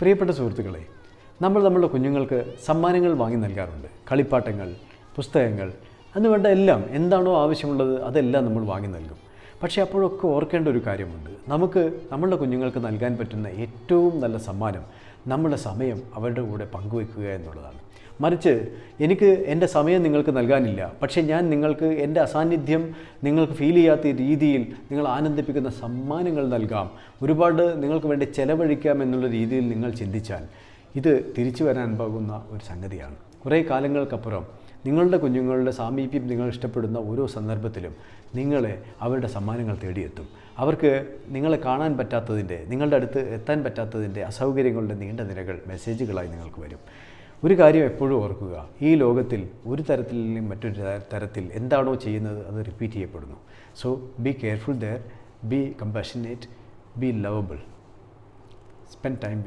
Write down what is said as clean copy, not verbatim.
പ്രിയപ്പെട്ട സുഹൃത്തുക്കളെ, നമ്മളുടെ കുഞ്ഞുങ്ങൾക്ക് സമ്മാനങ്ങൾ വാങ്ങി നൽകാറുണ്ട്. കളിപ്പാട്ടങ്ങൾ, പുസ്തകങ്ങൾ, അതുവേണ്ട എല്ലാം എന്താണോ ആവശ്യമുള്ളത് അതെല്ലാം നമ്മൾ വാങ്ങി നൽകും. പക്ഷേ അപ്പോഴൊക്കെ ഓർക്കേണ്ട ഒരു കാര്യമുണ്ട്. നമ്മളുടെ കുഞ്ഞുങ്ങൾക്ക് നൽകാൻ പറ്റുന്ന ഏറ്റവും നല്ല സമ്മാനം നമ്മുടെ സമയം അവരുടെ കൂടെ പങ്കുവയ്ക്കുക എന്നുള്ളതാണ്. മറിച്ച് എനിക്ക് എൻ്റെ സമയം നിങ്ങൾക്ക് നൽകാനില്ല, പക്ഷേ ഞാൻ നിങ്ങൾക്ക് എൻ്റെ അസാന്നിധ്യം നിങ്ങൾക്ക് ഫീൽ ചെയ്യാത്ത രീതിയിൽ നിങ്ങൾ ആനന്ദിപ്പിക്കുന്ന സമ്മാനങ്ങൾ നൽകാം, ഒരുപാട് നിങ്ങൾക്ക് വേണ്ടി ചെലവഴിക്കാം എന്നുള്ള രീതിയിൽ നിങ്ങൾ ചിന്തിച്ചാൽ ഇത് തിരിച്ചു വരാൻ പോകുന്ന ഒരു സംഗതിയാണ്. കുറേ കാലങ്ങൾക്കപ്പുറം നിങ്ങളുടെ കുഞ്ഞുങ്ങളുടെ സാമീപ്യം നിങ്ങൾ ഇഷ്ടപ്പെടുന്ന ഓരോ സന്ദർഭത്തിലും നിങ്ങളെ അവരുടെ സമ്മാനങ്ങൾ തേടിയെത്തും. അവർക്ക് നിങ്ങളെ കാണാൻ പറ്റാത്തതിൻ്റെ, നിങ്ങളുടെ അടുത്ത് എത്താൻ പറ്റാത്തതിൻ്റെ അസൗകര്യങ്ങളുടെ നീണ്ട നിരകൾ മെസ്സേജുകളായി നിങ്ങൾക്ക് വരും. ഒരു കാര്യം എപ്പോഴും ഓർക്കുക, ഈ ലോകത്തിൽ ഒരു തരത്തിൽ അല്ലെങ്കിൽ മറ്റൊരു തരത്തിൽ എന്താണോ ചെയ്യുന്നത് അത് റിപ്പീറ്റ് ചെയ്യപ്പെടുന്നു. So be careful there, be compassionate, be lovable, spend time